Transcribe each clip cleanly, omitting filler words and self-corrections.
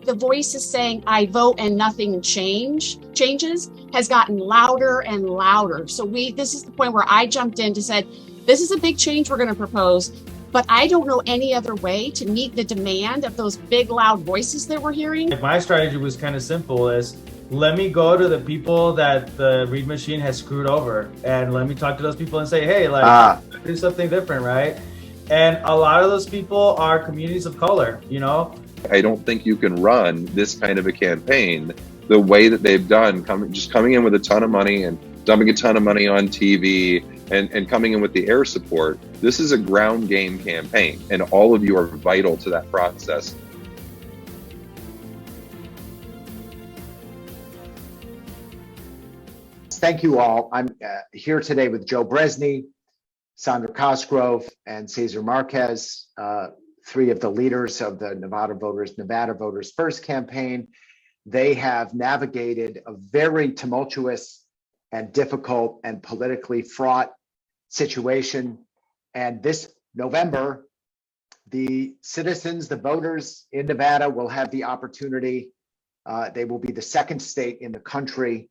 the voices saying, I vote and nothing changes has gotten louder and louder. So this is the point where I jumped in to say, this is a big change we're going to propose, but I don't know any other way to meet the demand of those big, loud voices that we're hearing. My strategy was kind of simple, is let me go to the people that the Read machine has screwed over, and let me talk to those people and say, hey, do something different, right? And a lot of those people are communities of color, you know? I don't think you can run this kind of a campaign the way that they've done, just coming in with a ton of money and dumping a ton of money on TV and coming in with the air support. This is a ground game campaign, and all of you are vital to that process. Thank you all. I'm here today with Joe Brezny, Sondra Cosgrove, and Cesar Marquez, three of the leaders of the Nevada Voters First campaign. They have navigated a very tumultuous and difficult and politically fraught situation. And this November, the citizens, the voters in Nevada will have the opportunity, they will be the second state in the country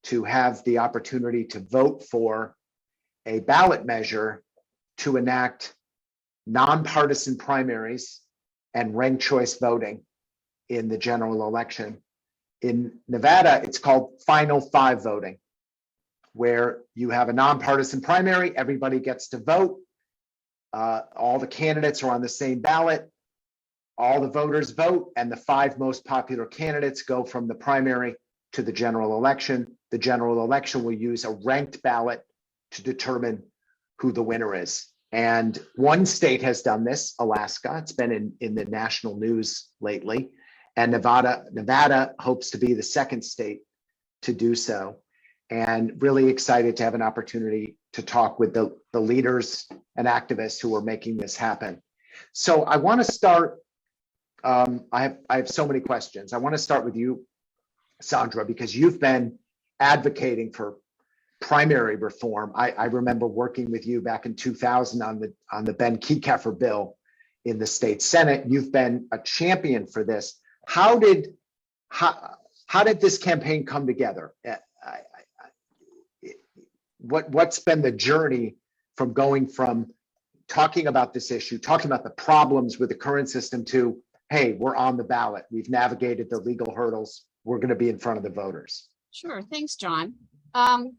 to have the opportunity to vote for a ballot measure to enact nonpartisan primaries and ranked choice voting in the general election. In Nevada, it's called Final Five voting, where you have a nonpartisan primary, everybody gets to vote, all the candidates are on the same ballot, all the voters vote, and the five most popular candidates go from the primary to the general election. The general election will use a ranked ballot to determine who the winner is. And one state has done this, Alaska. It's been in the national news lately. And Nevada hopes to be the second state to do so. And really excited to have an opportunity to talk with the leaders and activists who are making this happen. So I want to start, I have so many questions. I want to start with you, Sondra, because you've been advocating for primary reform. I remember working with you back in 2000 on the Ben Kekeffer bill in the state Senate. You've been a champion for this. How did this campaign come together? What's been the journey from going from talking about this issue, talking about the problems with the current system to, hey, we're on the ballot, we've navigated the legal hurdles, we're going to be in front of the voters? Sure, thanks, John.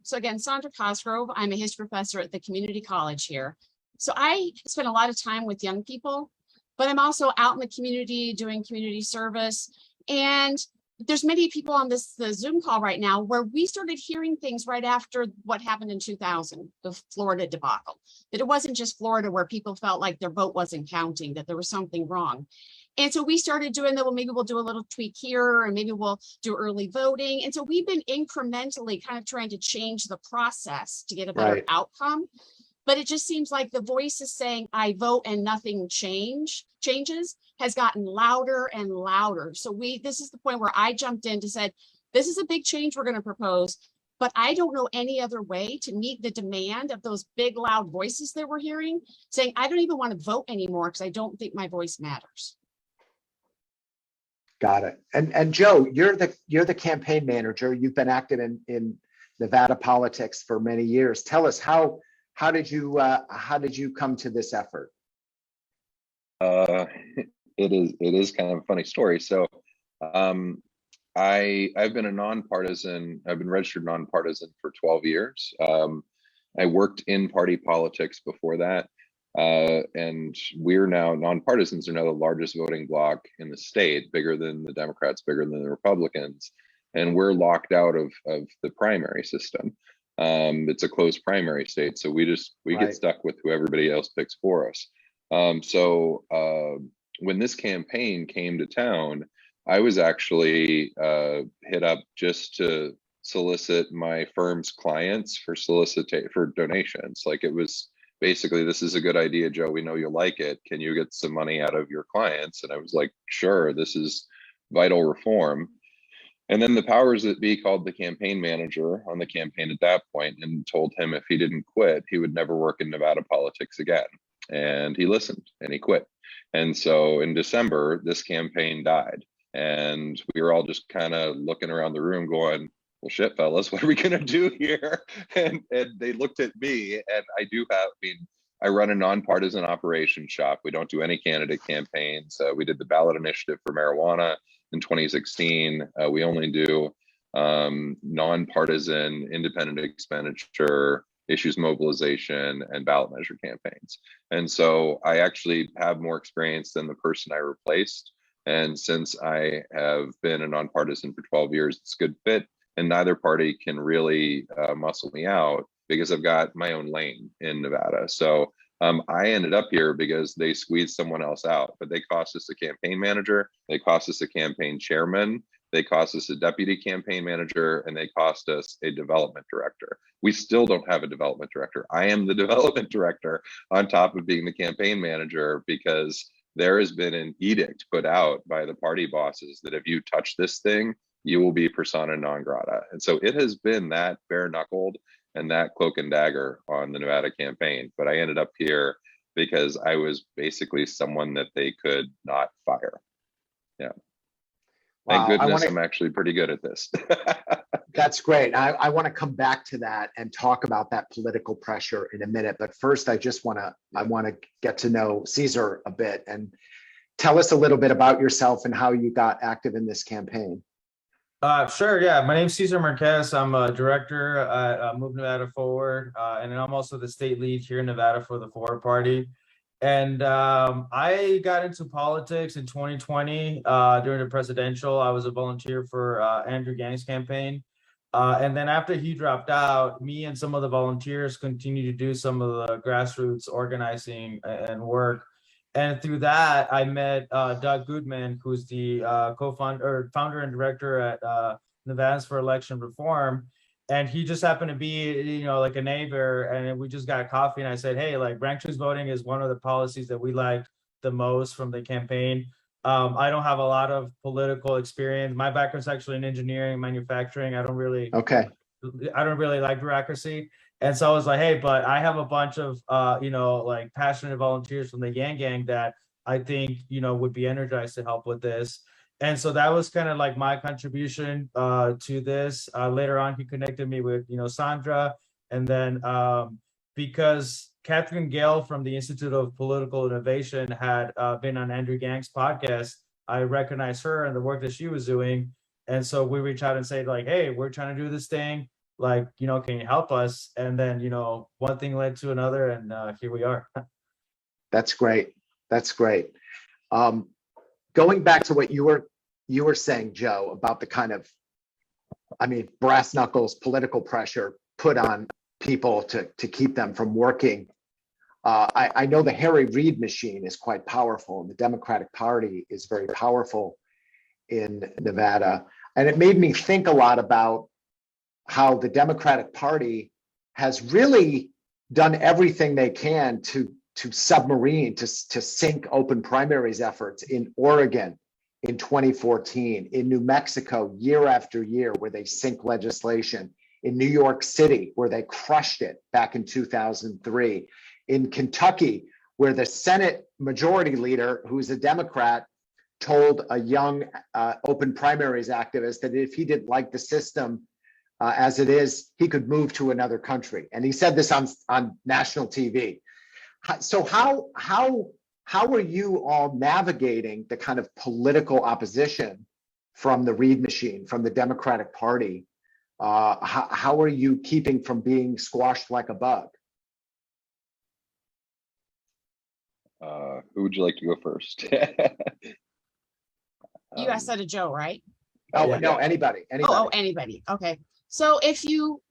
So again, Sondra Cosgrove, I'm a history professor at the community college here. So I spend a lot of time with young people, but I'm also out in the community doing community service. And there's many people on the Zoom call right now where we started hearing things right after what happened in 2000, the Florida debacle, that it wasn't just Florida where people felt like their vote wasn't counting, that there was something wrong. And so we started doing that. Well, maybe we'll do a little tweak here, and maybe we'll do early voting. And so we've been incrementally kind of trying to change the process to get a better outcome. But it just seems like the voices saying, I vote and nothing changes has gotten louder and louder. So this is the point where I jumped in to say, this is a big change we're going to propose, but I don't know any other way to meet the demand of those big, loud voices that we're hearing, saying, I don't even want to vote anymore because I don't think my voice matters. Got it. And Joe, you're the campaign manager. You've been active in Nevada politics for many years. Tell us how did you come to this effort? It is kind of a funny story. So I've been a nonpartisan. I've been registered nonpartisan for 12 years. I worked in party politics before that. And we're now, nonpartisans are now the largest voting bloc in the state, bigger than the Democrats, bigger than the Republicans. And we're locked out of the primary system. It's a closed primary state. So we get stuck with who everybody else picks for us. So when this campaign came to town, I was actually hit up just to solicit my firm's clients for donations. Like, it was basically, this is a good idea, Joe. We know you'll like it. Can you get some money out of your clients? And I was like, sure, this is vital reform. And then the powers that be called the campaign manager on the campaign at that point and told him if he didn't quit, he would never work in Nevada politics again. And he listened and he quit. And so in December, this campaign died. And we were all just kind of looking around the room going, well, shit, fellas, what are we going to do here? And they looked at me, and I run a nonpartisan operations shop. We don't do any candidate campaigns. We did the ballot initiative for marijuana in 2016. We only do nonpartisan independent expenditure, issues mobilization, and ballot measure campaigns. And so I actually have more experience than the person I replaced. And since I have been a nonpartisan for 12 years, it's a good fit. And neither party can really muscle me out because I've got my own lane in Nevada. So I ended up here because they squeezed someone else out, but they cost us a campaign manager, they cost us a campaign chairman, they cost us a deputy campaign manager, and they cost us a development director. We still don't have a development director. I am the development director on top of being the campaign manager, because there has been an edict put out by the party bosses that if you touch this thing, you will be persona non grata. And so it has been that bare knuckled and that cloak and dagger on the Nevada campaign. But I ended up here because I was basically someone that they could not fire. Yeah. Thank goodness I'm actually pretty good at this. That's great. I want to come back to that and talk about that political pressure in a minute. But first, I want to get to know Cesar a bit and tell us a little bit about yourself and how you got active in this campaign. Sure. Yeah. My name's Cesar Marquez. I'm a director at Move Nevada Forward. And I'm also the state lead here in Nevada for the Forward Party. And I got into politics in 2020 during the presidential. I was a volunteer for Andrew Yang's campaign. And then after he dropped out, me and some of the volunteers continued to do some of the grassroots organizing and work. And through that, I met Doug Goodman, who's the founder and director at Nevadans for Election Reform. And he just happened to be, like a neighbor, and we just got coffee. And I said, hey, like ranked choose voting is one of the policies that we liked the most from the campaign. I don't have a lot of political experience. My background's actually in engineering, manufacturing. I don't really like bureaucracy. And so I was like, hey, but I have a bunch of, like passionate volunteers from the Yang Gang that I think, would be energized to help with this. And so that was kind of like my contribution to this. Later on, he connected me with, Sondra. And then because Catherine Gale from the Institute of Political Innovation had been on Andrew Yang's podcast, I recognized her and the work that she was doing. And so we reached out and said, like, hey, we're trying to do this thing. Like, can you help us? And then, one thing led to another, and here we are. That's great. That's great. Going back to what you were saying, Joe, about the kind of, brass knuckles political pressure put on people to keep them from working. I know the Harry Reid machine is quite powerful, and the Democratic Party is very powerful in Nevada. And it made me think a lot about how the Democratic Party has really done everything they can to submarine, to sink open primaries efforts in Oregon in 2014, in New Mexico year after year, where they sink legislation, in New York City, where they crushed it back in 2003, in Kentucky, where the Senate majority leader, who's a Democrat, told a young open primaries activist that if he didn't like the system as it is, he could move to another country. And he said this on national TV. So how are you all navigating the kind of political opposition from the Reid machine, from the Democratic Party? How are you keeping from being squashed like a bug? Who would you like to go first? You asked that to Joe, right? Oh, no, anybody. Oh, anybody. Okay. So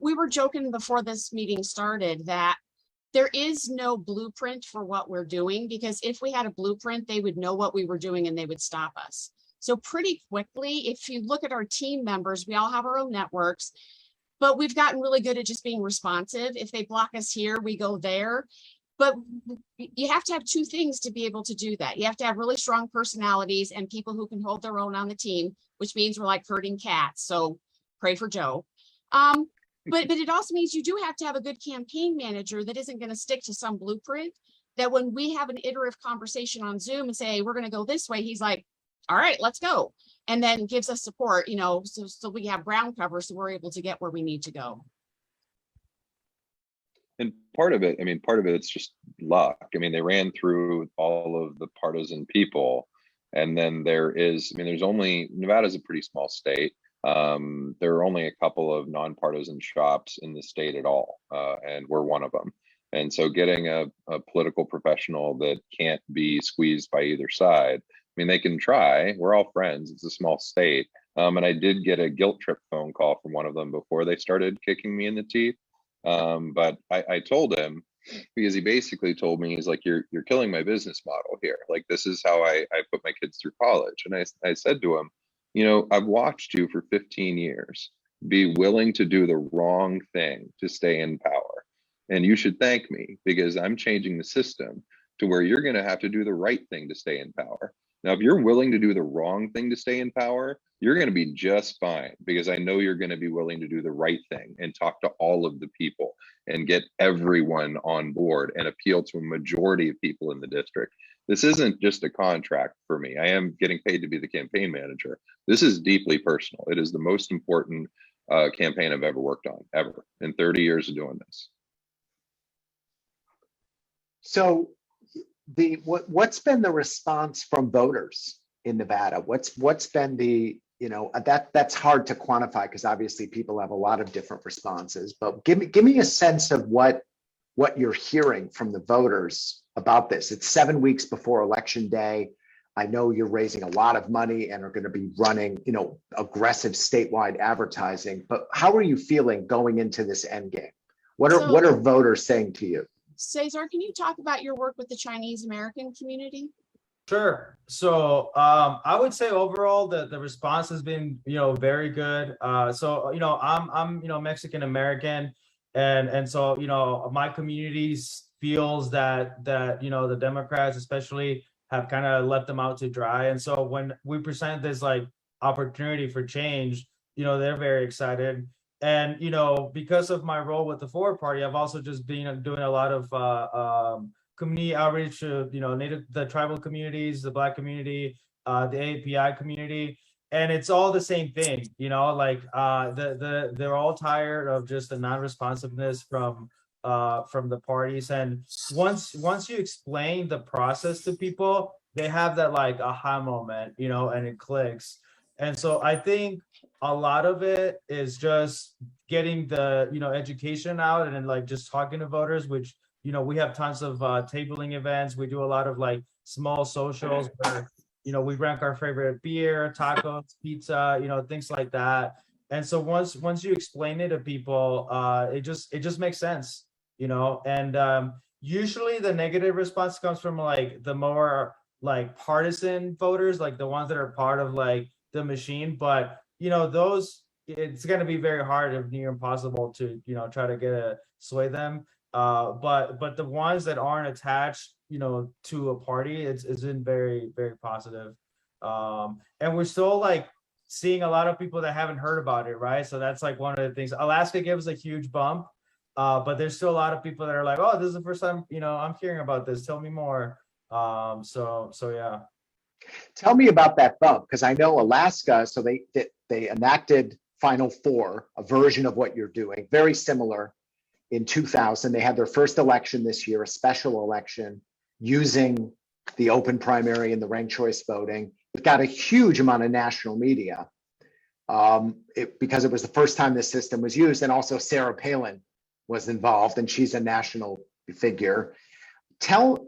we were joking before this meeting started that there is no blueprint for what we're doing, because if we had a blueprint, they would know what we were doing and they would stop us. So pretty quickly, if you look at our team members, we all have our own networks, but we've gotten really good at just being responsive. If they block us here, we go there. But you have to have two things to be able to do that. You have to have really strong personalities and people who can hold their own on the team, which means we're like herding cats. So pray for Joe. But it also means you do have to have a good campaign manager that isn't going to stick to some blueprint, that when we have an iterative conversation on Zoom and say, hey, we're going to go this way, he's like, all right, let's go. And then gives us support, so we have ground cover, so we're able to get where we need to go. And part of it's just luck. I mean, they ran through all of the partisan people. And then there's only, Nevada's a pretty small state. There are only a couple of nonpartisan shops in the state at all. And we're one of them. And so getting a political professional that can't be squeezed by either side, I mean, they can try, we're all friends, it's a small state. And I did get a guilt trip phone call from one of them before they started kicking me in the teeth. But I told him, because he basically told me, he's like, you're killing my business model here. Like, this is how I put my kids through college. And I said to him, I've watched you for 15 years be willing to do the wrong thing to stay in power. And you should thank me, because I'm changing the system to where you're going to have to do the right thing to stay in power. Now, if you're willing to do the wrong thing to stay in power, you're going to be just fine, because I know you're going to be willing to do the right thing and talk to all of the people and get everyone on board and appeal to a majority of people in the district. This isn't just a contract for me. I am getting paid to be the campaign manager. This is deeply personal. It is the most important campaign I've ever worked on, ever, in 30 years of doing this. So what's been the response from voters in Nevada? What's been the, that's hard to quantify, because obviously people have a lot of different responses, but give me a sense of what you're hearing from the voters about this. It's 7 weeks before Election Day. I know you're raising a lot of money and are going to be running, aggressive statewide advertising, but how are you feeling going into this end game? What are voters saying to you? Cesar, can you talk about your work with the Chinese American community? Sure. So I would say overall the response has been very good. I'm Mexican American, and so my communities feels that the Democrats especially have kind of let them out to dry. And so when we present this opportunity for change, they're very excited. And because of my role with the Forward Party, I've also just been doing a lot of community outreach to the tribal communities, the Black community, the API community, and it's all the same thing. They're all tired of just the non-responsiveness from the parties. And once you explain the process to people, they have that aha moment, and it clicks. And so I think a lot of it is just getting the education out, and then just talking to voters, which we have tons of tabling events. We do a lot of small socials where we rank our favorite beer, tacos, pizza, things like that. And so once you explain it to people, it just makes sense, and usually the negative response comes from the more partisan voters, the ones that are part of the machine. But those, it's going to be very hard, if near impossible, to try to sway them. But the ones that aren't attached to a party, it's been very, very positive. And we're still seeing a lot of people that haven't heard about it, right? So that's one of the things. Alaska gives a huge bump, but there's still a lot of people that are like, oh, this is the first time I'm hearing about this, tell me more. So yeah. Tell me about that bump, because I know Alaska, so they enacted Final Four, a version of what you're doing, very similar. In 2000, they had their first election this year, a special election, using the open primary and the ranked choice voting. It got a huge amount of national media because it was the first time this system was used, and also Sarah Palin was involved, and she's a national figure.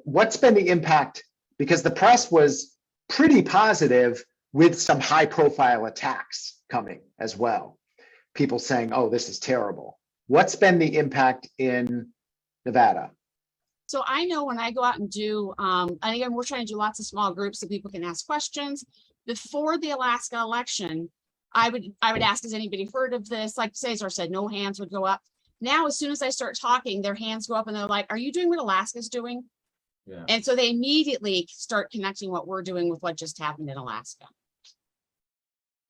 What's been the impact, because the press was pretty positive with some high profile attacks coming as well. People saying, oh, this is terrible. What's been the impact in Nevada? So I know when I go out and do, and again, we're trying to do lots of small groups so people can ask questions. Before the Alaska election, I would ask, has anybody heard of this? Like Cesar said, no hands would go up. Now, as soon as I start talking, their hands go up and they're like, are you doing what Alaska's doing? Yeah. And so they immediately start connecting what we're doing with what just happened in Alaska.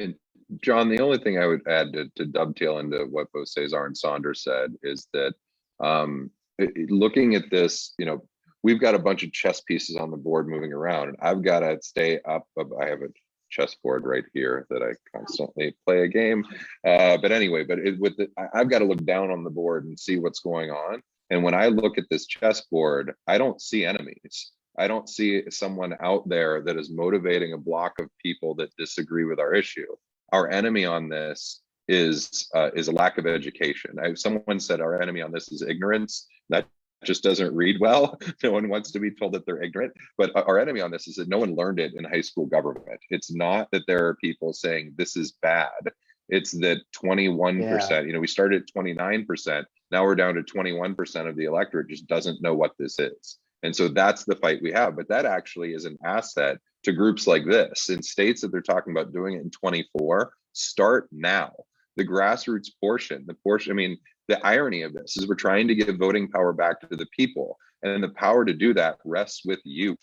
And John, the only thing I would add to dovetail into what both Cesar and Sondra said is that looking at this, we've got a bunch of chess pieces on the board moving around, and I've got to stay up. I have a chessboard right here that I constantly play a game. But anyway, I've got to look down on the board and see what's going on. And when I look at this chessboard, I don't see enemies. I don't see someone out there that is motivating a block of people that disagree with our issue. Our enemy on this is a lack of education. Someone said our enemy on this is ignorance. That just doesn't read well. No one wants to be told that they're ignorant. But our enemy on this is that no one learned it in high school government. It's not that there are people saying this is bad. It's that 21%, we started at 29%. Now we're down to 21% of the electorate just doesn't know what this is. And so that's the fight we have. But that actually is an asset to groups like this. In states that they're talking about doing it in 24, start now. The grassroots portion, the irony of this is we're trying to give voting power back to the people. And the power to do that rests with you.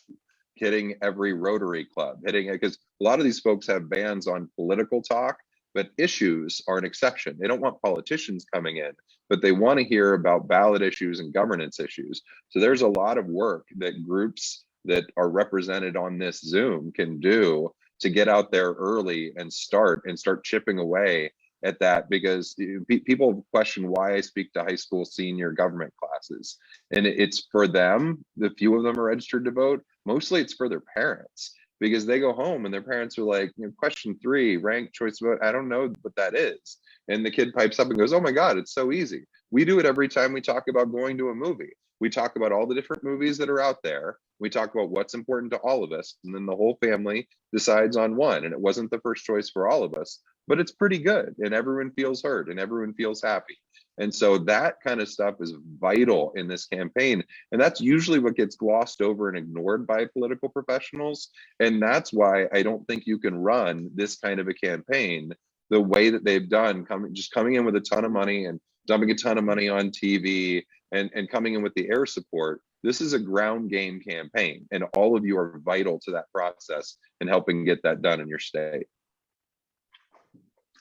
Hitting every Rotary Club, because a lot of these folks have bans on political talk, but issues are an exception. They don't want politicians coming in, but they want to hear about ballot issues and governance issues. So there's a lot of work that groups that are represented on this Zoom can do to get out there early and start chipping away at that, because people question why I speak to high school senior government classes. And it's for them, the few of them are registered to vote. Mostly it's for their parents, because they go home and their parents are like, question 3, ranked choice vote, I don't know what that is. And the kid pipes up and goes, oh my God, it's so easy. We do it every time we talk about going to a movie. We talk about all the different movies that are out there. We talk about what's important to all of us. And then the whole family decides on one. And it wasn't the first choice for all of us, but it's pretty good. And everyone feels heard and everyone feels happy. And so that kind of stuff is vital in this campaign. And that's usually what gets glossed over and ignored by political professionals. And that's why I don't think you can run this kind of a campaign the way that they've done, coming in with a ton of money and dumping a ton of money on TV and coming in with the air support. This is a ground game campaign, and all of you are vital to that process and helping get that done in your state.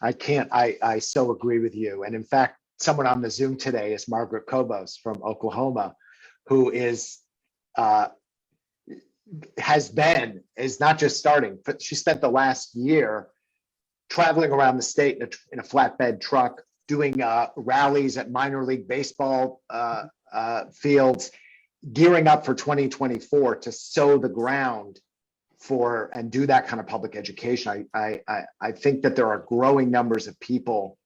I so agree with you. And in fact, someone on the Zoom today is Margaret Kobos from Oklahoma, who is not just starting, but she spent the last year traveling around the state in a flatbed truck, doing rallies at minor league baseball fields, gearing up for 2024 to sow the ground for and do that kind of public education. I think that there are growing numbers of people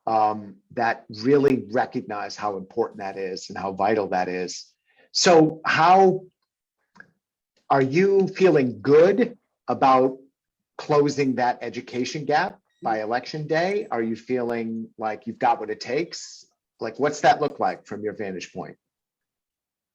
that really recognize how important that is and how vital that is. So how are you feeling good about closing that education gap by election day? Are you feeling like you've got what it takes? Like, what's that look like from your vantage point?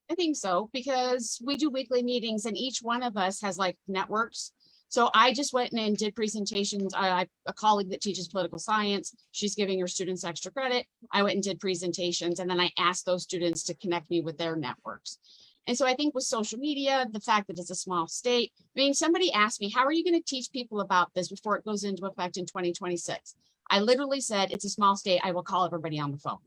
I think so, because we do weekly meetings and each one of us has like networks. So I just went in and did presentations. I have a colleague that teaches political science. She's giving her students extra credit. I went and did presentations, and then I asked those students to connect me with their networks. And so I think with social media, the fact that it's a small state, somebody asked me, how are you going to teach people about this before it goes into effect in 2026? I literally said, it's a small state. I will call everybody on the phone.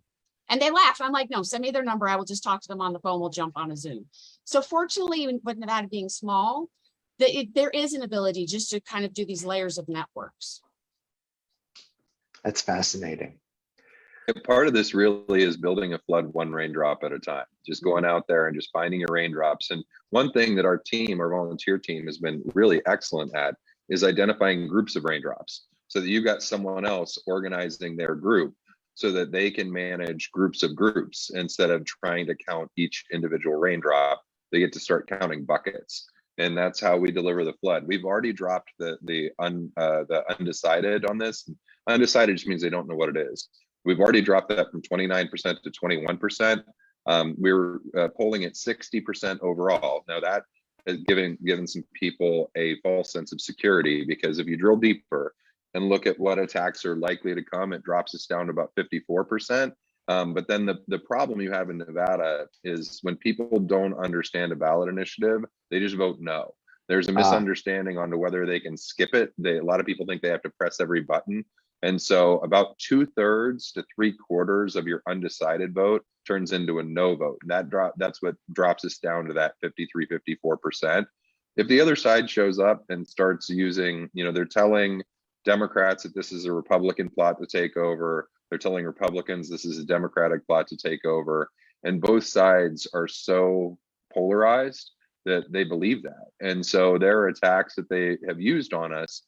And they laughed. I'm like, no, send me their number. I will just talk to them on the phone. We'll jump on a Zoom. So fortunately, with Nevada being small, there is an ability just to kind of do these layers of networks. That's fascinating. Part of this really is building a flood one raindrop at a time, just going out there and just finding your raindrops. And one thing that our volunteer team has been really excellent at is identifying groups of raindrops, so that you've got someone else organizing their group so that they can manage groups of groups instead of trying to count each individual raindrop. They get to start counting buckets. And that's how we deliver the flood. We've already dropped the undecided on this. Undecided just means they don't know what it is. We've already dropped that from 29% to 21%. We're polling at 60% overall. Now that has given some people a false sense of security, because if you drill deeper and look at what attacks are likely to come, it drops us down to about 54%. But then the problem you have in Nevada is when people don't understand a ballot initiative, they just vote no. There's a misunderstanding onto whether they can skip it. A lot of people think they have to press every button. And so about 2/3 to 3/4 of your undecided vote turns into a no vote. And that's what drops us down to that 53, 54%. if the other side shows up and starts using, they're telling Democrats that this is a Republican plot to take over. They're telling Republicans this is a Democratic plot to take over. And both sides are so polarized that they believe that. And so there are attacks that they have used on us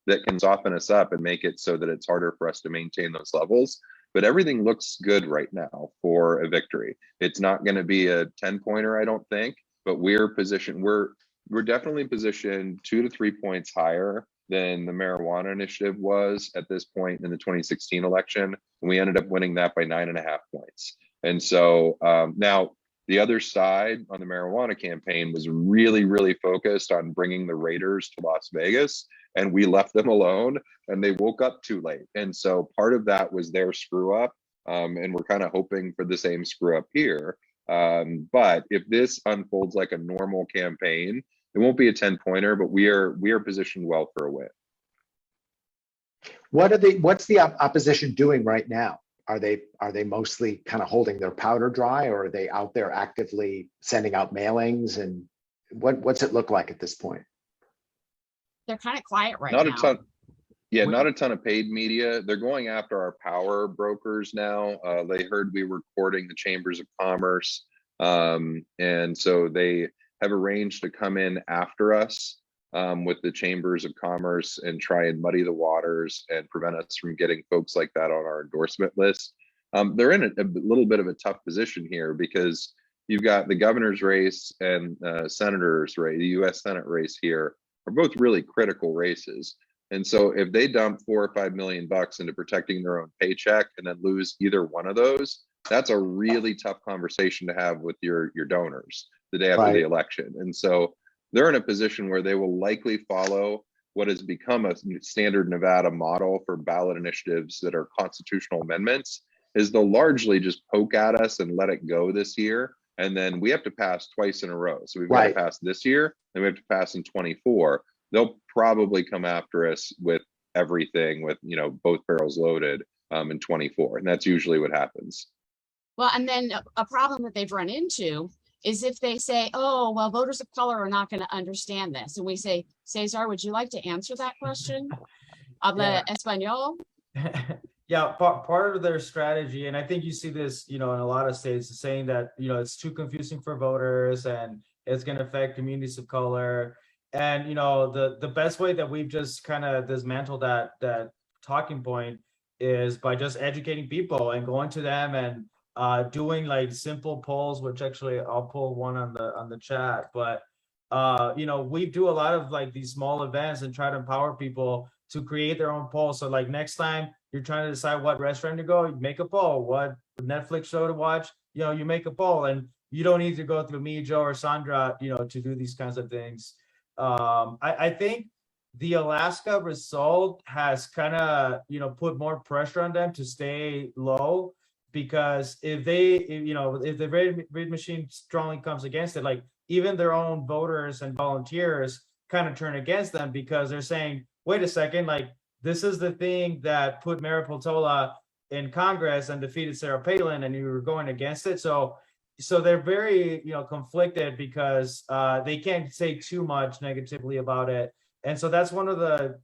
that can soften us up and make it so that it's harder for us to maintain those levels. But everything looks good right now for a victory. It's not going to be a 10-pointer, I don't think, but we're positioned, we're definitely positioned 2 to 3 points higher than the marijuana initiative was at this point in the 2016 election. And we ended up winning that by 9.5 points. And so now the other side on the marijuana campaign was really, really focused on bringing the Raiders to Las Vegas, and we left them alone, and they woke up too late. And so part of that was their screw up, and we're kind of hoping for the same screw up here. But if this unfolds like a normal campaign, it won't be a 10-pointer, but we are positioned well for a win. What's the opposition doing right now? Are they mostly kind of holding their powder dry, or are they out there actively sending out mailings? And what's it look like at this point? They're kind of quiet right Not now. a ton. Yeah, not a ton of paid media. They're going after our power brokers now. They heard we were courting the chambers of commerce. And so they have arranged to come in after us with the chambers of commerce and try and muddy the waters and prevent us from getting folks like that on our endorsement list. They're in a little bit of a tough position here because you've got the governor's race and senator's race, the US Senate race here are both really critical races. And so if they dump $4 or $5 million into protecting their own paycheck and then lose either one of those, that's a really tough conversation to have with your donors the day after the election. And so they're in a position where they will likely follow what has become a standard Nevada model for ballot initiatives that are constitutional amendments, is they'll largely just poke at us and let it go this year. And then we have to pass twice in a row. So we've got to pass this year, and we have to pass in 24. They'll probably come after us with everything, with both barrels loaded in 24. And that's usually what happens. Well, and then a problem that they've run into is if they say, oh, well, voters of color are not going to understand this. And we say, Cesar, would you like to answer that question? Habla español? Yeah, part of their strategy, and I think you see this, in a lot of states, is saying that, it's too confusing for voters and it's going to affect communities of color. And, the best way that we've just kind of dismantled that talking point is by just educating people and going to them and doing like simple polls, which actually I'll pull one on the chat. But, we do a lot of like these small events and try to empower people to create their own polls. So like next time you're trying to decide what restaurant to go, you make a poll. What Netflix show to watch, you make a poll, and you don't need to go through me, Joe, or Sondra, to do these kinds of things. I think the Alaska result has kind of, put more pressure on them to stay low, because if the Reid machine strongly comes against it, like even their own voters and volunteers kind of turn against them, because they're saying, wait a second, like this is the thing that put Mayor Peltola in Congress and defeated Sarah Palin, and you were going against it. So they're very, conflicted, because they can't say too much negatively about it. And so that's one of the,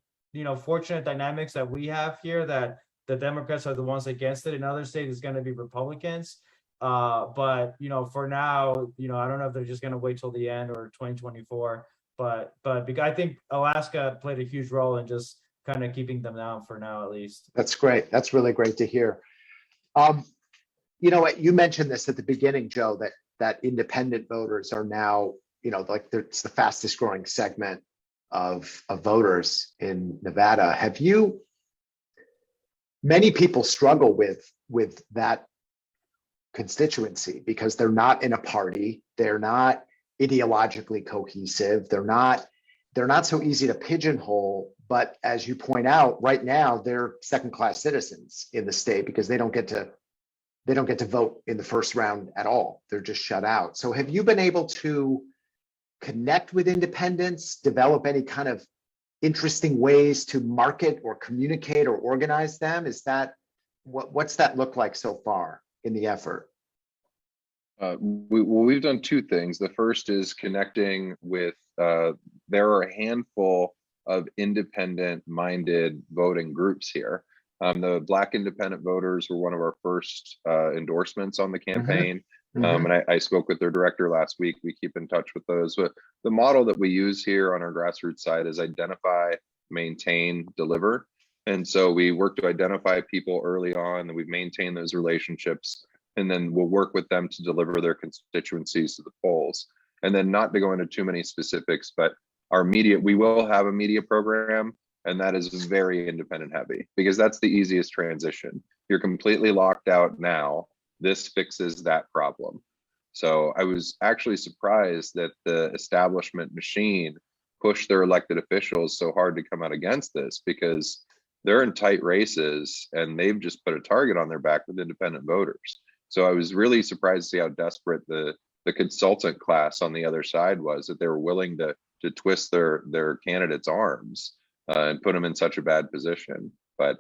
fortunate dynamics that we have here, that the Democrats are the ones against it. In other states, it's going to be Republicans. But, for now, I don't know if they're just going to wait till the end or 2024. But I think Alaska played a huge role in just kind of keeping them down for now, at least. That's great. That's really great to hear. You know what, you mentioned this at the beginning, Joe, that independent voters are now, like it's the fastest growing segment of voters in Nevada. Many people struggle with that constituency because they're not in a party, they're not ideologically cohesive, they're not so easy to pigeonhole. But as you point out, right now they're second-class citizens in the state because they don't get to vote in the first round at all. They're just shut out. So have you been able to connect with independents, develop any kind of interesting ways to market or communicate or organize them? Is that what's that look like so far in the effort? We've done two things. The first is connecting with, there are a handful of independent-minded voting groups here. The Black independent voters were one of our first endorsements on the campaign. And I spoke with their director last week. We keep in touch with those. But the model that we use here on our grassroots side is identify, maintain, deliver. And so we work to identify people early on, and we've maintained those relationships, and then we'll work with them to deliver their constituencies to the polls. And then, not to go into too many specifics, but our media, we will have a media program, and that is very independent heavy, because that's the easiest transition. You're completely locked out now. This fixes that problem. So I was actually surprised that the establishment machine pushed their elected officials so hard to come out against this, because they're in tight races and they've just put a target on their back with independent voters. So I was really surprised to see how desperate the consultant class on the other side was, that they were willing to twist their candidates' arms and put them in such a bad position. But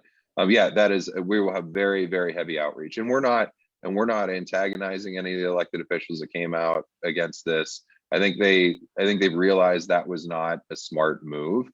yeah, that is, we will have very, very heavy outreach, and we're not antagonizing any of the elected officials that came out against this. I think they've realized that was not a smart move,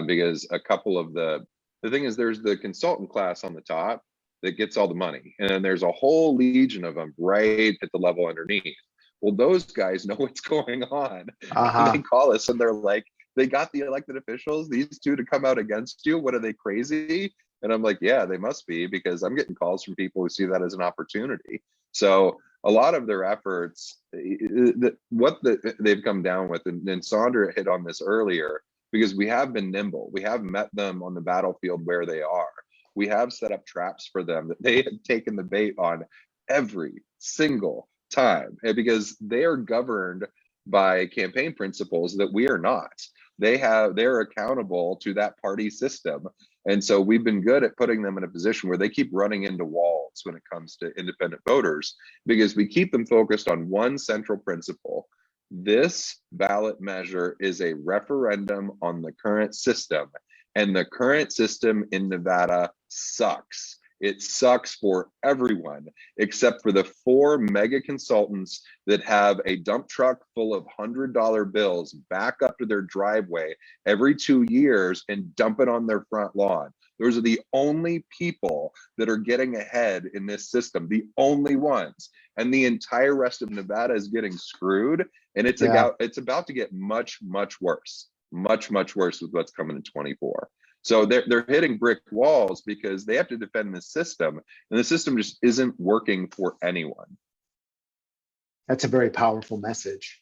because a couple of the thing is, there's the consultant class on the top that gets all the money, and then there's a whole legion of them right at the level underneath. Well, those guys know what's going on. And they call us and they're like, they got the elected officials, these two, to come out against you. What, are they crazy? And I'm like, yeah, they must be, because I'm getting calls from people who see that as an opportunity. So a lot of their efforts, they've come down with, and Sondra hit on this earlier, because we have been nimble. We have met them on the battlefield where they are. We have set up traps for them that they have taken the bait on every single time, and because they are governed by campaign principles that we are not. They're accountable to that party system. And so we've been good at putting them in a position where they keep running into walls when it comes to independent voters, because we keep them focused on one central principle. This ballot measure is a referendum on the current system, and the current system in Nevada sucks. It sucks for everyone except for the 4 mega consultants that have a dump truck full of $100 bills back up to their driveway every 2 years and dump it on their front lawn. Those are the only people that are getting ahead in this system, the only ones. And the entire rest of Nevada is getting screwed. And it's about to get much, much worse with what's coming in 24. So they're hitting brick walls because they have to defend the system, and the system just isn't working for anyone. That's a very powerful message.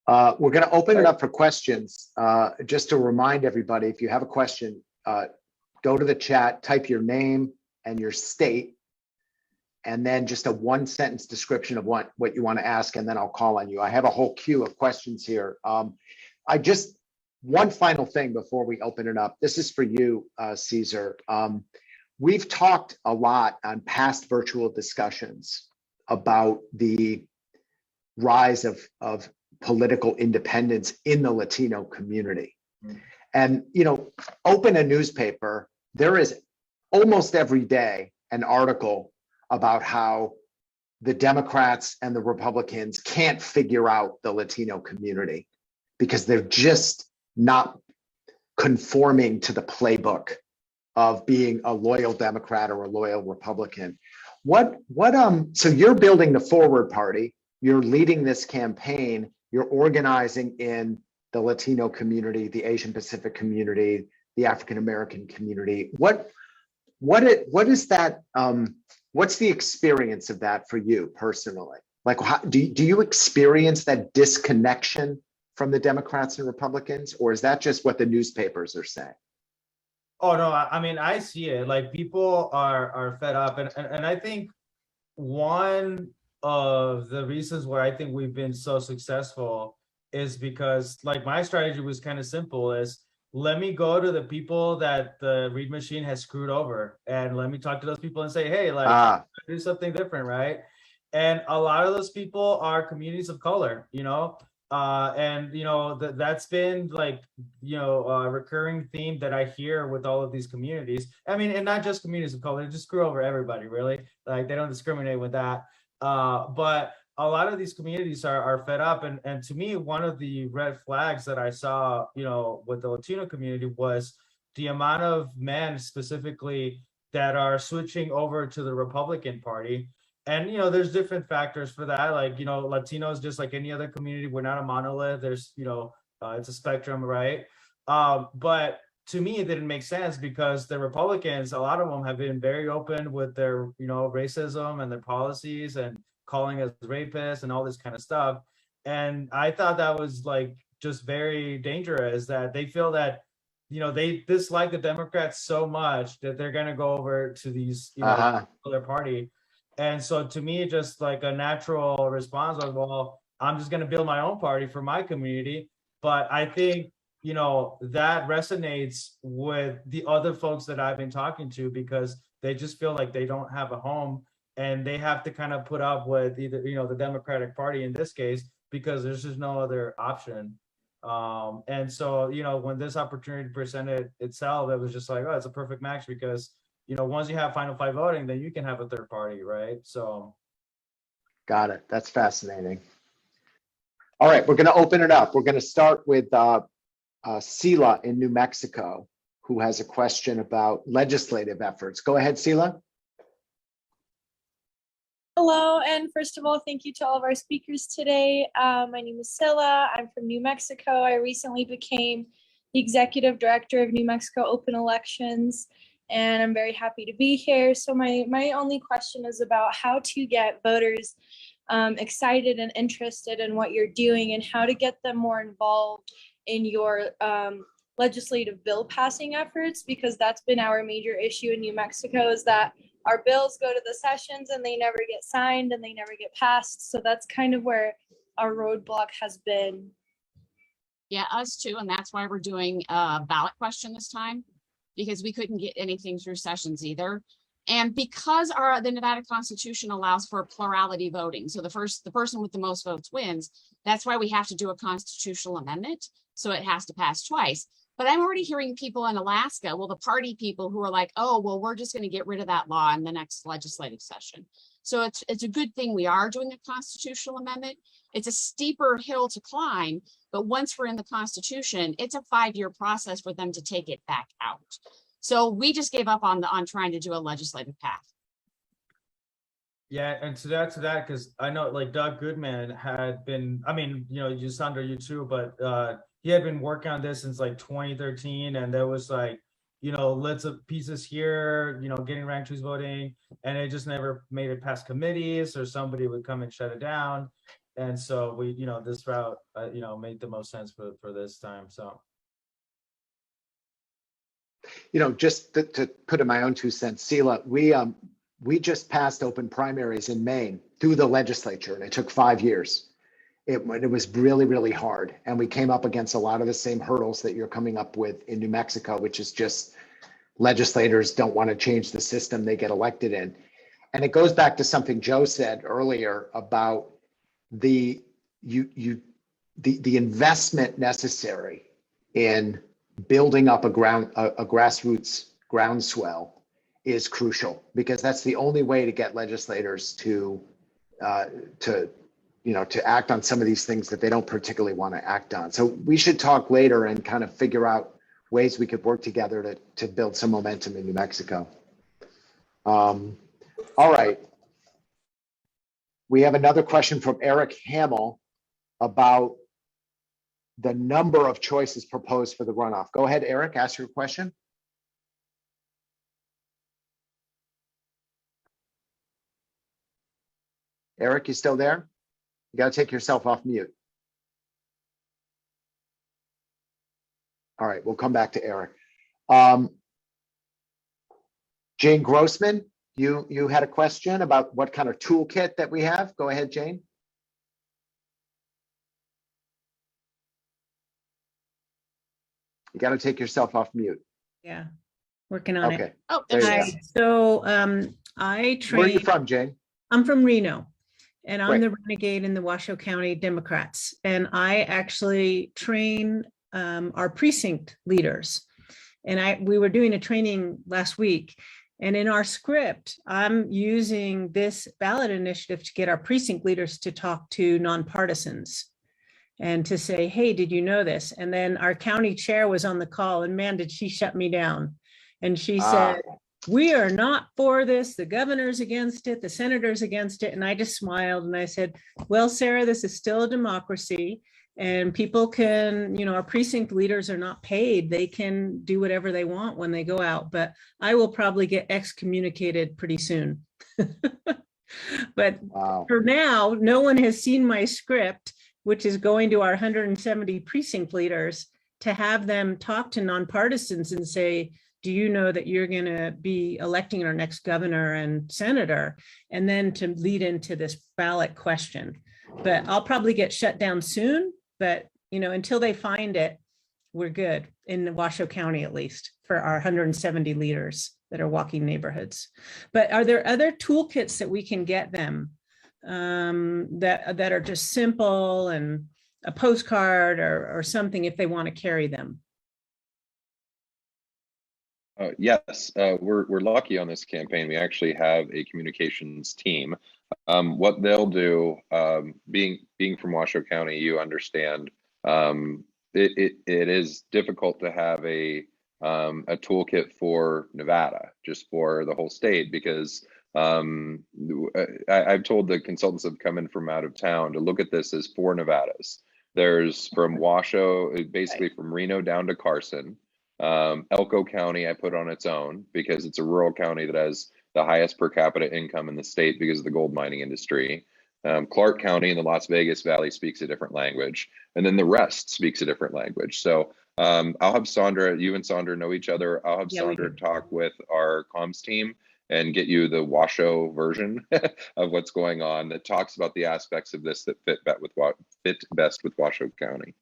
We're going to open it up for questions. Just to remind everybody, if you have a question, go to the chat, type your name and your state, and then just a 1-sentence description of what you want to ask, and then I'll call on you. I have a whole queue of questions here. One final thing before we open it up. This is for you, Cesar. We've talked a lot on past virtual discussions about the rise of political independence in the Latino community. And, open a newspaper, there is almost every day an article about how the Democrats and the Republicans can't figure out the Latino community because they're just not conforming to the playbook of being a loyal Democrat or a loyal Republican. So you're building the Forward Party, you're leading this campaign, you're organizing in the Latino community, the Asian Pacific community, the African American community. What is that? What's the experience of that for you personally? Like, do you experience that disconnection from the Democrats and Republicans, or is that just what the newspapers are saying? Oh no, I mean, I see it. Like, people are fed up, and I think one of the reasons why I think we've been so successful is because, like, my strategy was kind of simple: is let me go to the people that the Reed machine has screwed over, and let me talk to those people and say, hey, like, do something different, right? And a lot of those people are communities of color, and that's been like a recurring theme that I hear with all of these communities. I mean, and not just communities of color, they just screw over everybody, really. Like, they don't discriminate with that. But a lot of these communities are fed up. And to me, one of the red flags that I saw, with the Latino community was the amount of men specifically that are switching over to the Republican Party. And, there's different factors for that. Like, Latinos, just like any other community, we're not a monolith. There's, it's a spectrum, right? But to me, it didn't make sense because the Republicans, a lot of them have been very open with their, racism and their policies and calling us rapists and all this kind of stuff. And I thought that was like just very dangerous, that they feel that, they dislike the Democrats so much that they're going to go over to these, other party. And so to me, just like a natural response was, well, I'm just going to build my own party for my community. But I think, that resonates with the other folks that I've been talking to, because they just feel like they don't have a home and they have to kind of put up with either, the Democratic Party in this case, because there's just no other option. And so, when this opportunity presented itself, it was just like, oh, it's a perfect match, because, once you have final five voting, then you can have a third party, right? So. Got it. That's fascinating. All right, we're going to open it up. We're going to start with Sila in New Mexico, who has a question about legislative efforts. Go ahead, Sila. Hello, and first of all, thank you to all of our speakers today. My name is Sila. I'm from New Mexico. I recently became the executive director of New Mexico Open Elections, and I'm very happy to be here. So my only question is about how to get voters excited and interested in what you're doing, and how to get them more involved in your legislative bill passing efforts, because that's been our major issue in New Mexico, is that our bills go to the sessions and they never get signed and they never get passed. So that's kind of where our roadblock has been. Yeah, us too. And that's why we're doing a ballot question this time, because we couldn't get anything through sessions either. And because the Nevada Constitution allows for plurality voting, so the person with the most votes wins, that's why we have to do a constitutional amendment. So it has to pass twice. But I'm already hearing people in Alaska, well, the party people who are like, oh, well, we're just going to get rid of that law in the next legislative session. So it's a good thing we are doing a constitutional amendment. It's a steeper hill to climb, but once we're in the Constitution, it's a 5-year process for them to take it back out. So we just gave up on trying to do a legislative path. Yeah, and to that, because I know like Doug Goodman had been, I mean, Sondra, you too, but he had been working on this since like 2013, and there was like, lots of pieces here, getting ranked choose voting, and it just never made it past committees, or somebody would come and shut it down. And so we, this route, made the most sense for this time. So. Just to put in my own 2 cents, Sila, we just passed open primaries in Maine through the legislature, and it took 5 years. It was really, really hard. And we came up against a lot of the same hurdles that you're coming up with in New Mexico, which is just legislators don't want to change the system they get elected in. And it goes back to something Joe said earlier about the investment necessary in building up a grassroots groundswell is crucial, because that's the only way to get legislators to act on some of these things that they don't particularly want to act on. So we should talk later and kind of figure out ways we could work together to build some momentum in New Mexico. All right. We have another question from Eric Hamill about the number of choices proposed for the runoff. Go ahead, Eric, ask your question. Eric, you still there? You got to take yourself off mute. All right, we'll come back to Eric. Jane Grossman, you had a question about what kind of toolkit that we have. Go ahead, Jane. You got to take yourself off mute. Yeah, working on it. Okay. Oh, There you there go. she is. So I Where are you train, from, Jane? I'm from Reno, and I'm Great. the renegade in the Washoe County Democrats. And I actually train our precinct leaders. And we were doing a training last week, And in our script, I'm using this ballot initiative to get our precinct leaders to talk to nonpartisans and to say, hey, did you know this? And then our county chair was on the call, and man, did she shut me down. And she said, we are not for this. The governor's against it. The senator's against it. And I just smiled and I said, well, Sarah, this is still a democracy. And people can, our precinct leaders are not paid. They can do whatever they want when they go out, but I will probably get excommunicated pretty soon. But for now, no one has seen my script, which is going to our 170 precinct leaders to have them talk to nonpartisans and say, do you know that you're going to be electing our next governor and senator? And then to lead into this ballot question. But I'll probably get shut down soon. But, until they find it, we're good in Washoe County, at least for our 170 leaders that are walking neighborhoods. But are there other toolkits that we can get them that are just simple and a postcard or something if they want to carry them? Yes, we're lucky on this campaign. We actually have a communications team. What they'll do, being from Washoe County, you understand, it is difficult to have a toolkit for Nevada, just for the whole state, because I've told the consultants that have come in from out of town to look at this as 4 Nevadas. There's from Washoe, basically from Reno down to Carson. Elko County I put on its own because it's a rural county that has the highest per capita income in the state because of the gold mining industry. Clark County in the Las Vegas Valley speaks a different language, and then the rest speaks a different language. So I'll have Sondra, you and Sondra know each other. I'll have Sondra talk with our comms team and get you the Washoe version of what's going on that talks about the aspects of this that fit best with Washoe County.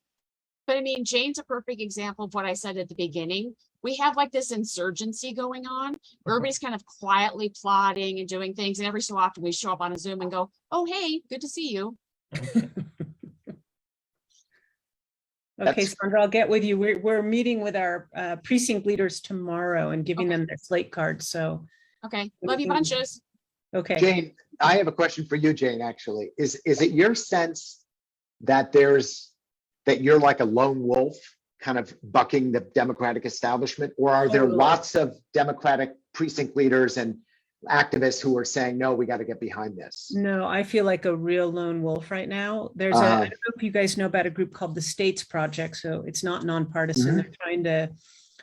But I mean, Jane's a perfect example of what I said at the beginning. We have like this insurgency going on where everybody's kind of quietly plotting and doing things. And every so often we show up on a Zoom and go, oh, hey, good to see you. Okay, Sondra, I'll get with you. We're meeting with our precinct leaders tomorrow and giving them their slate cards. So. Okay, love you bunches. Okay. Jane, I have a question for you, Jane, actually. Is it your sense that you're like a lone wolf kind of bucking the Democratic establishment, or are there lots of Democratic precinct leaders and activists who are saying, no, we got to get behind this? No, I feel like a real lone wolf right now. I don't know if you guys know about a group called the States Project. So it's not nonpartisan. They're trying to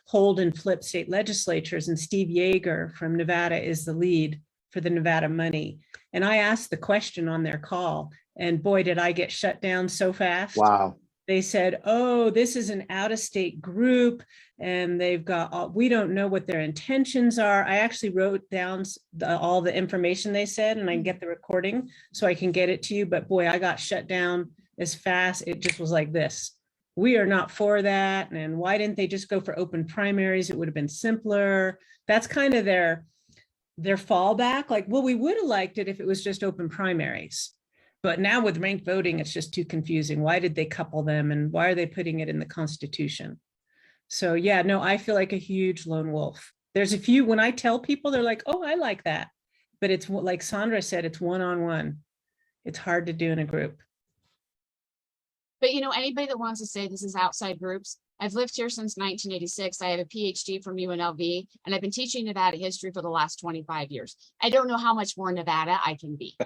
hold and flip state legislatures. And Steve Yeager from Nevada is the lead for the Nevada money. And I asked the question on their call, and boy, did I get shut down so fast. Wow. They said, oh, this is an out-of-state group and they've got, we don't know what their intentions are. I actually wrote down all the information they said, and I can get the recording so I can get it to you. But boy, I got shut down as fast. It just was like this. We are not for that. And why didn't they just go for open primaries? It would have been simpler. That's kind of their fallback. Like, well, we would have liked it if it was just open primaries. But now with ranked voting, it's just too confusing. Why did they couple them? And why are they putting it in the Constitution? So yeah, no, I feel like a huge lone wolf. There's a few, when I tell people, they're like, oh, I like that. But it's like Sondra said, it's one-on-one. It's hard to do in a group. But anybody that wants to say this is outside groups, I've lived here since 1986. I have a PhD from UNLV, and I've been teaching Nevada history for the last 25 years. I don't know how much more Nevada I can be.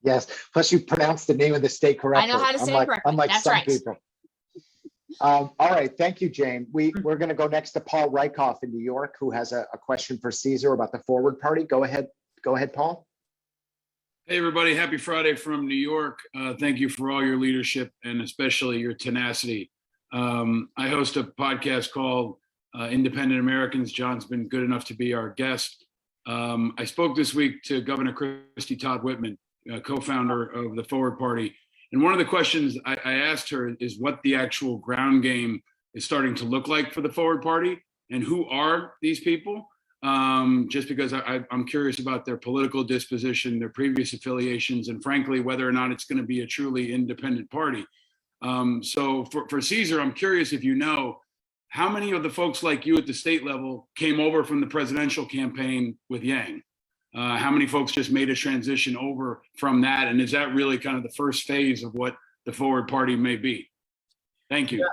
Yes. Plus, you pronounce the name of the state correctly. I know how to say it correctly. Unlike That's some right. people. All right. Thank you, Jane. We're going to go next to Paul Rykoff in New York, who has a question for Cesar about the Forward Party. Go ahead. Go ahead, Paul. Hey, everybody. Happy Friday from New York. Thank you for all your leadership and especially your tenacity. I host a podcast called Independent Americans. John's been good enough to be our guest. I spoke this week to Governor Christy Todd Whitman, co-founder of the Forward Party. And one of the questions I asked her is what the actual ground game is starting to look like for the Forward Party and who are these people? Just because I'm curious about their political disposition, their previous affiliations, and frankly, whether or not it's going to be a truly independent party. So for Cesar, I'm curious if you know, how many of the folks like you at the state level came over from the presidential campaign with Yang? How many folks just made a transition over from that? And is that really kind of the first phase of what the Forward Party may be? Thank you.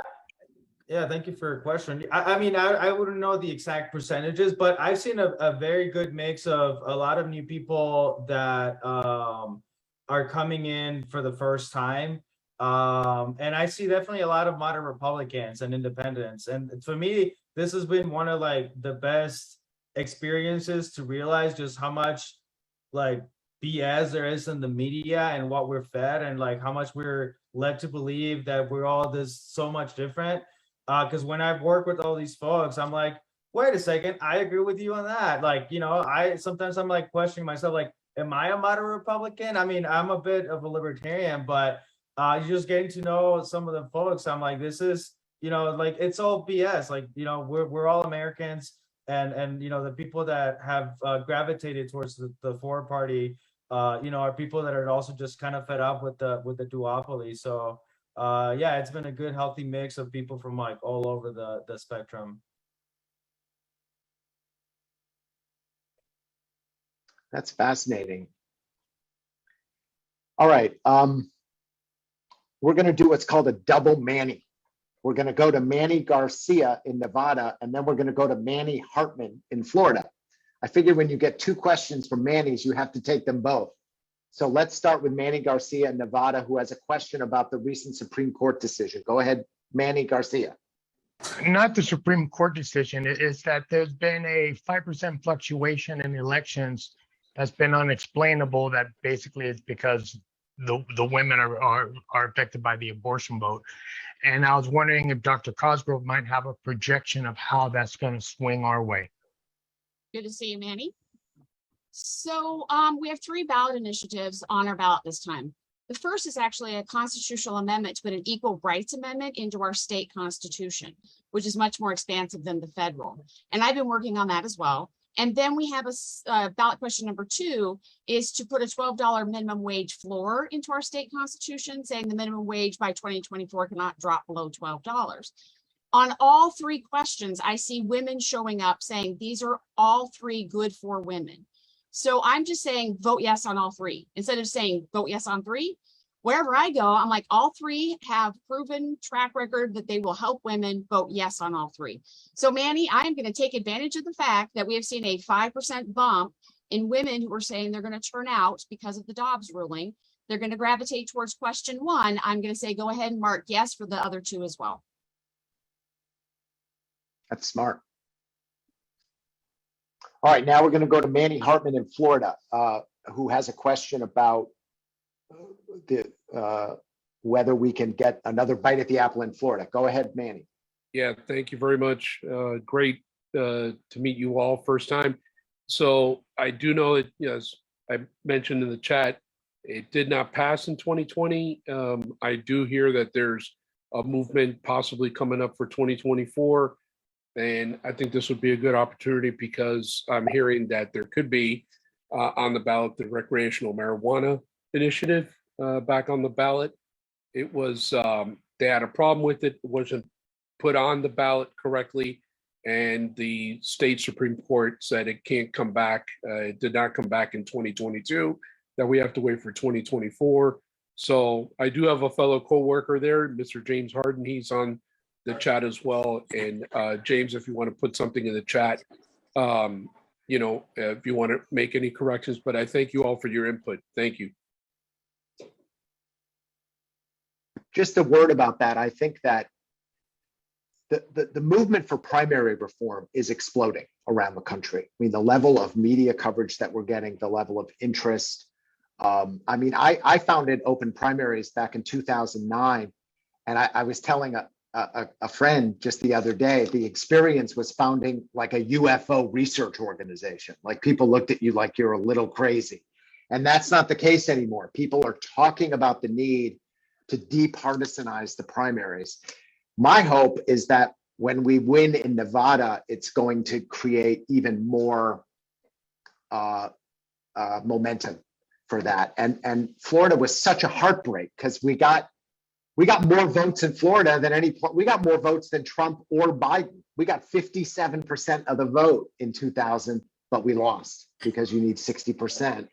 Yeah, thank you for your question. I mean, I wouldn't know the exact percentages, but I've seen a very good mix of a lot of new people that are coming in for the first time. And I see definitely a lot of moderate Republicans and independents. And for me, this has been one of like the best experiences to realize just how much like BS there is in the media and what we're fed, and like how much we're led to believe that we're all this so much different. Because when I've worked with all these folks, I'm like, wait a second, I agree with you on that. Like, you know, sometimes I'm like questioning myself, like, am I a moderate Republican? I mean, I'm a bit of a libertarian, but just getting to know some of the folks, I'm like, this is, you know, like it's all BS. Like, you know, we're all Americans, and you know, the people that have gravitated towards the Forward Party, you know, are people that are also just kind of fed up with the duopoly. So yeah, it's been a good, healthy mix of people from like all over the spectrum. That's fascinating. All right, we're going to do what's called a double Manny. We're going to go to Manny Garcia in Nevada, and then we're going to go to Manny Hartman in Florida. I figured when you get two questions from Manny's, you have to take them both. So let's start with Manny Garcia in Nevada, who has a question about the recent Supreme Court decision. Go ahead, Manny Garcia. Not the Supreme Court decision. It is that there's been a 5% fluctuation in elections that's been unexplainable. That basically is because the women are affected by the abortion vote. And I was wondering if Dr. Cosgrove might have a projection of how that's going to swing our way. Good to see you, Manny. So we have 3 ballot initiatives on our ballot this time. The first is actually a constitutional amendment to put an equal rights amendment into our state constitution, which is much more expansive than the federal. And I've been working on that as well. And then we have a ballot question number 2 is to put a $12 minimum wage floor into our state constitution, saying the minimum wage by 2024 cannot drop below $12. On all 3 questions, I see women showing up saying these are all 3 good for women. So I'm just saying vote yes on all 3 instead of saying vote yes on 3. Wherever I go, I'm like, all 3 have proven track record that they will help women. Vote yes on all 3. So Manny, I am going to take advantage of the fact that we have seen a 5% bump in women who are saying they're going to turn out because of the Dobbs ruling. They're going to gravitate towards question 1. I'm going to say go ahead and mark yes for the other 2 as well. That's smart. All right, now we're going to go to Manny Hartman in Florida, who has a question about whether we can get another bite at the apple in Florida. Go ahead, Manny. Yeah, thank you very much. Great to meet you all first time. So I do know that, yes, I mentioned in the chat, it did not pass in 2020. I do hear that there's a movement possibly coming up for 2024. And I think this would be a good opportunity because I'm hearing that there could be on the ballot the recreational marijuana initiative back on the ballot. It was, they had a problem with it. It wasn't put on the ballot correctly. And the state Supreme Court said it can't come back. It did not come back in 2022, that we have to wait for 2024. So I do have a fellow co-worker there, Mr. James Harden. He's on the chat as well. And James, if you want to put something in the chat, you know, if you want to make any corrections, but I thank you all for your input. Thank you. Just a word about that. I think that the movement for primary reform is exploding around the country. I mean, the level of media coverage that we're getting, the level of interest. I mean, I founded Open Primaries back in 2009, and I was telling a friend just the other day, the experience was founding like a UFO research organization. Like people looked at you like you're a little crazy. And that's not the case anymore. People are talking about the need to departisanize the primaries. My hope is that when we win in Nevada, it's going to create even more momentum for that. And Florida was such a heartbreak because we got We got more votes in Florida than we got more votes than Trump or Biden. We got 57% of the vote in 2000, but we lost because you need 60%.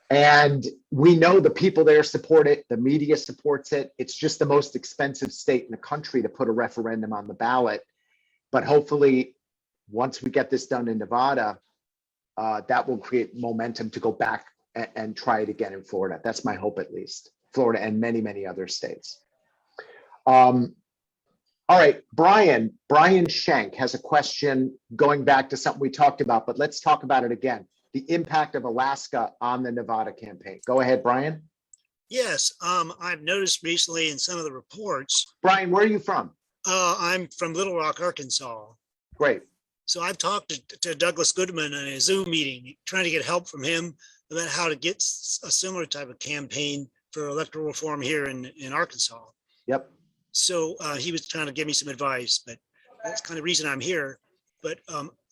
And we know the people there support it. The media supports it. It's just the most expensive state in the country to put a referendum on the ballot. But hopefully, once we get this done in Nevada, that will create momentum to go back and try it again in Florida. That's my hope, at least. Florida and many, many other states. All right, Brian Schenk has a question going back to something we talked about, but let's talk about it again. The impact of Alaska on the Nevada campaign. Go ahead, Brian. Yes, I've noticed recently in some of the reports. Brian, where are you from? I'm from Little Rock, Arkansas. Great. So I've talked to Douglas Goodman in a Zoom meeting, trying to get help from him about how to get a similar type of campaign for electoral reform here in Arkansas. Yep. So he was trying to give me some advice, but that's kind of the reason I'm here. But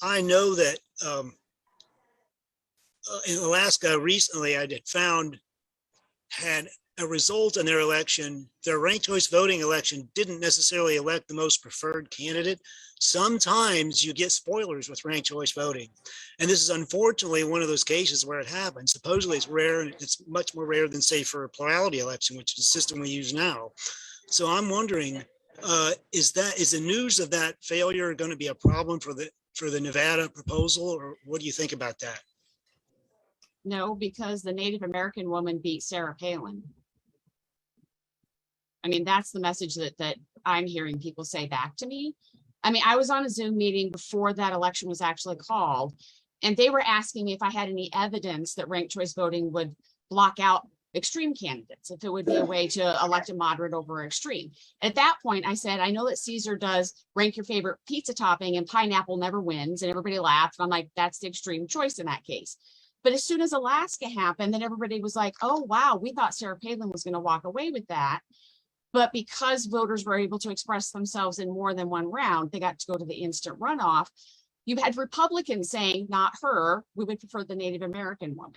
I know that in Alaska recently, I had a result in their election. Their ranked choice voting election didn't necessarily elect the most preferred candidate. Sometimes you get spoilers with ranked choice voting. And this is unfortunately one of those cases where it happens. Supposedly it's rare, and it's much more rare than, say, for a plurality election, which is the system we use now. So I'm wondering, is the news of that failure going to be a problem for the Nevada proposal, or what do you think about that? No, because the Native American woman beat Sarah Palin. I mean, that's the message that I'm hearing people say back to me. I mean, I was on a Zoom meeting before that election was actually called, and they were asking me if I had any evidence that ranked choice voting would block out extreme candidates, if it would be a way to elect a moderate over extreme. At that point, I said, I know that Cesar does rank your favorite pizza topping and pineapple never wins, and everybody laughed. And I'm like, that's the extreme choice in that case. But as soon as Alaska happened, then everybody was like, oh, wow, we thought Sarah Palin was going to walk away with that. But because voters were able to express themselves in more than one round, they got to go to the instant runoff. You had Republicans saying, not her, we would prefer the Native American woman.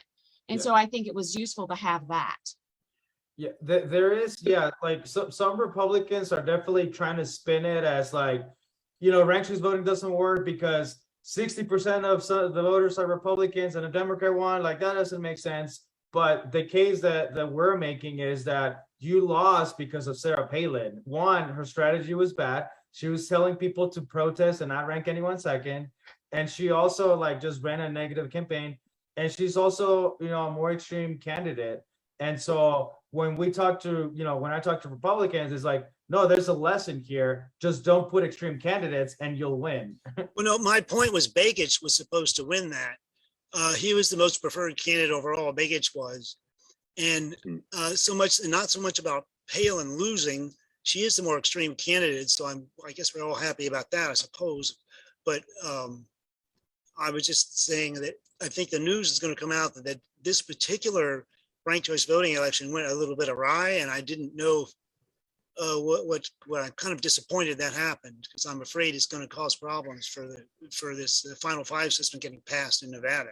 And so I think it was useful to have that. Yeah, there is, like some Republicans are definitely trying to spin it as like, ranked choice voting doesn't work because 60% of the voters are Republicans and a Democrat won. Like, that doesn't make sense. But the case that we're making is that you lost because of Sarah Palin. One, her strategy was bad. She was telling people to protest and not rank anyone second. And she also just ran a negative campaign. And she's also, a more extreme candidate. And so when we talk to, when I talk to Republicans, it's like, no, there's a lesson here. Just don't put extreme candidates and you'll win. Well, no, my point was Begich was supposed to win that. He was the most preferred candidate overall, Begich was. And not so much about Palin losing. She is the more extreme candidate. So I guess we're all happy about that, I suppose. But I was just saying that I think the news is going to come out that this particular ranked choice voting election went a little bit awry, and I didn't know what I'm kind of disappointed that happened, because I'm afraid it's going to cause problems for this Final Five system getting passed in Nevada.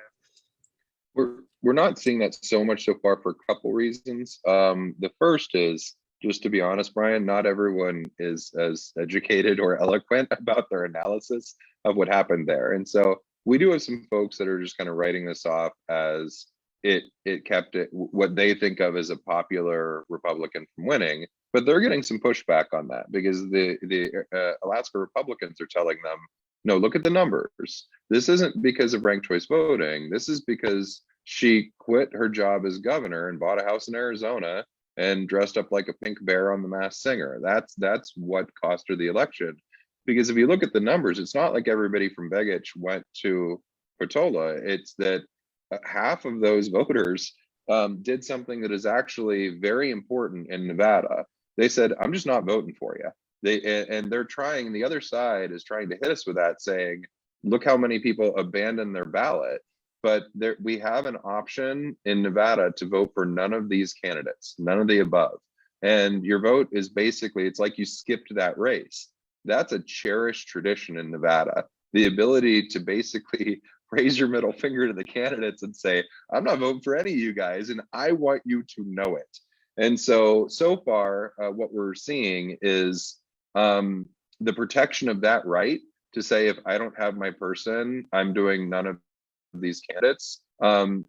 We're not seeing that so much so far for a couple reasons. The first is, just to be honest, Brian, not everyone is as educated or eloquent about their analysis of what happened there. And so we do have some folks that are just kind of writing this off as it kept it what they think of as a popular Republican from winning, but they're getting some pushback on that because the Alaska Republicans are telling them, no, look at the numbers. This isn't because of ranked choice voting. This is because she quit her job as governor and bought a house in Arizona and dressed up like a pink bear on The Masked Singer. That's what cost her the election. Because if you look at the numbers, it's not like everybody from Begich went to Portola. It's that half of those voters did something that is actually very important in Nevada. They said, I'm just not voting for you. They're trying, the other side is trying to hit us with that, saying, look how many people abandon their ballot. But we have an option in Nevada to vote for none of these candidates, none of the above. And your vote is basically, it's like you skipped that race. That's a cherished tradition in Nevada. The ability to basically raise your middle finger to the candidates and say, I'm not voting for any of you guys, and I want you to know it. And so far, what we're seeing is the protection of that right to say, if I don't have my person, I'm doing none of these candidates.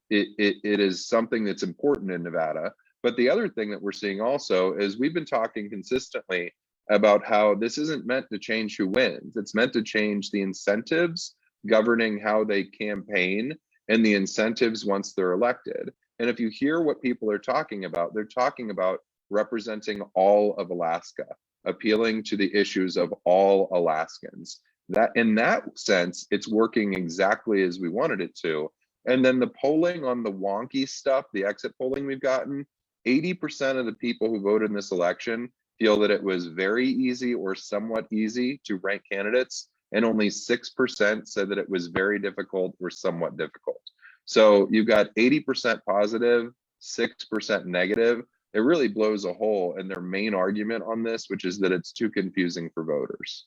It is something that's important in Nevada. But the other thing that we're seeing also is we've been talking consistently about how this isn't meant to change who wins. It's meant to change the incentives governing how they campaign and the incentives once they're elected. And if you hear what people are talking about, they're talking about representing all of Alaska, appealing to the issues of all Alaskans. That in that sense, it's working exactly as we wanted it to. And then the polling on the wonky stuff, the exit polling we've gotten, 80% of the people who voted in this election feel that it was very easy or somewhat easy to rank candidates, and only 6% said that it was very difficult or somewhat difficult. So you've got 80% positive, 6% negative. It really blows a hole in their main argument on this, which is that it's too confusing for voters.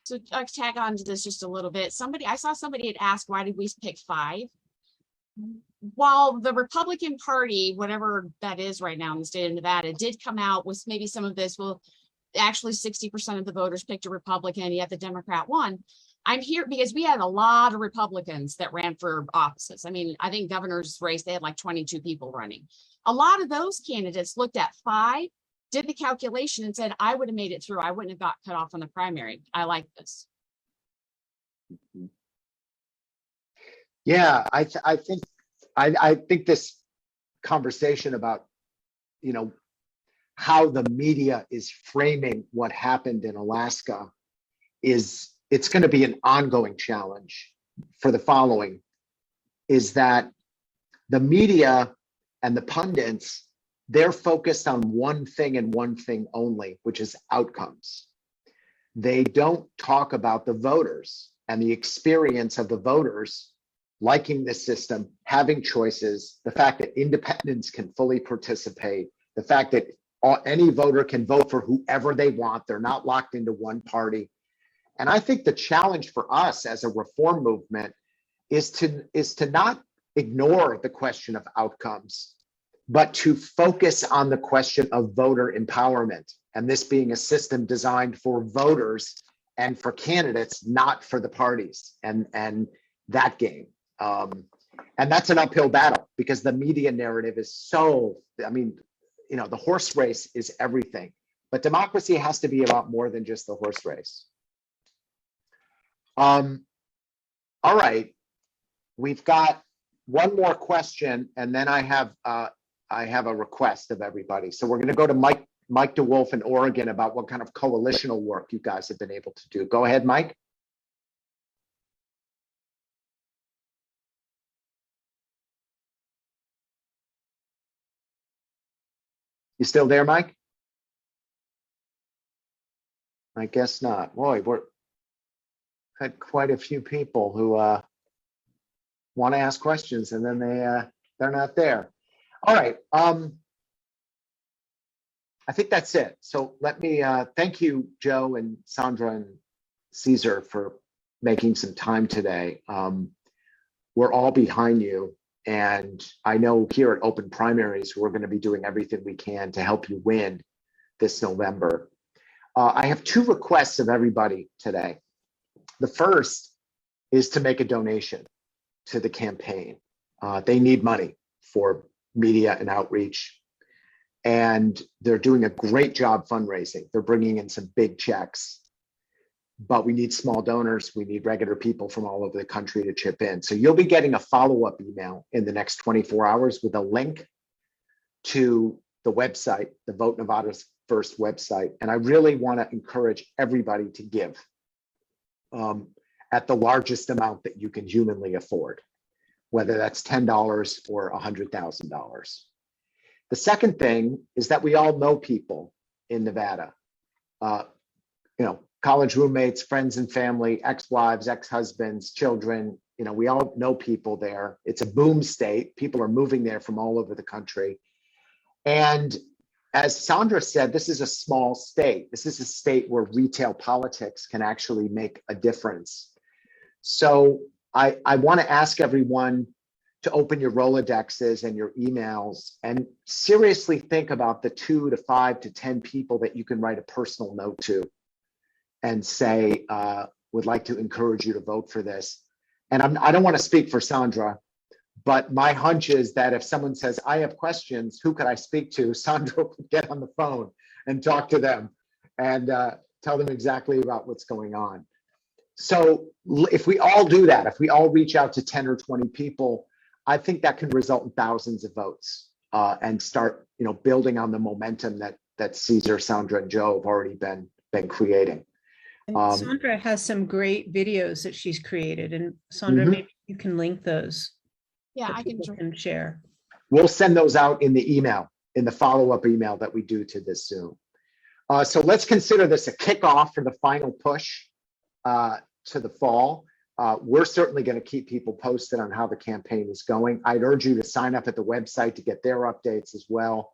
So I'll tag on to this just a little bit. I saw somebody had asked, why did we pick 5? While the Republican Party, whatever that is right now in the state of Nevada, did come out with maybe some of this, well, actually 60% of the voters picked a Republican, yet the Democrat won. I'm here because we had a lot of Republicans that ran for offices. I mean, I think governor's race, they had like 22 people running. A lot of those candidates looked at 5, did the calculation and said, I would have made it through. I wouldn't have got cut off on the primary. I like this. Yeah, I think this conversation about, how the media is framing what happened in Alaska it's going to be an ongoing challenge for the following, is that the media and the pundits, they're focused on one thing and one thing only, which is outcomes. They don't talk about the voters and the experience of the voters liking the system, having choices, the fact that independents can fully participate, the fact that any voter can vote for whoever they want. They're not locked into one party. And I think the challenge for us as a reform movement is to not ignore the question of outcomes, but to focus on the question of voter empowerment. And this being a system designed for voters and for candidates, not for the parties and that game. And that's an uphill battle because the media narrative is so, the horse race is everything, but democracy has to be about more than just the horse race. All right, we've got one more question, and then I have a request of everybody. So we're going to go to Mike DeWolf in Oregon about what kind of coalitional work you guys have been able to do. Go ahead, Mike. You still there, Mike? I guess not. Boy, we're had quite a few people who want to ask questions, and then they're not there. All right. I think that's it. So let me thank you, Joe and Sondra and Cesar, for making some time today. We're all behind you. And I know here at Open Primaries, we're going to be doing everything we can to help you win this November. I have 2 requests of everybody today. The first is to make a donation to the campaign. They need money for media and outreach. And they're doing a great job fundraising. They're bringing in some big checks. But we need small donors. We need regular people from all over the country to chip in. So you'll be getting a follow-up email in the next 24 hours with a link to the website, the Vote Nevada's First website. And I really want to encourage everybody to give at the largest amount that you can humanly afford, whether that's $10 or $100,000. The second thing is that we all know people in Nevada, college roommates, friends and family, ex-wives, ex-husbands, children, we all know people there. It's a boom state. People are moving there from all over the country. And as Sondra said, this is a small state. This is a state where retail politics can actually make a difference. So I want to ask everyone to open your Rolodexes and your emails and seriously think about the 2 to 5 to 10 people that you can write a personal note to and say, would like to encourage you to vote for this. And I don't want to speak for Sondra, but my hunch is that if someone says, I have questions, who could I speak to? Sondra would get on the phone and talk to them and tell them exactly about what's going on. So if we all do that, if we all reach out to 10 or 20 people, I think that can result in thousands of votes and start, building on the momentum that Cesar, Sondra, and Joe have already been creating. And Sondra has some great videos that she's created, and Sondra, maybe you can link those. Yeah, I can share. We'll send those out in the email, in the follow-up email that we do to this Zoom. So let's consider this a kickoff for the final push to the fall. We're certainly going to keep people posted on how the campaign is going. I'd urge you to sign up at the website to get their updates as well.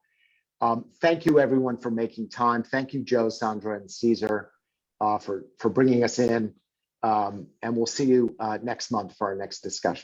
Thank you, everyone, for making time. Thank you, Joe, Sondra, and Cesar, for bringing us in. And we'll see you next month for our next discussion.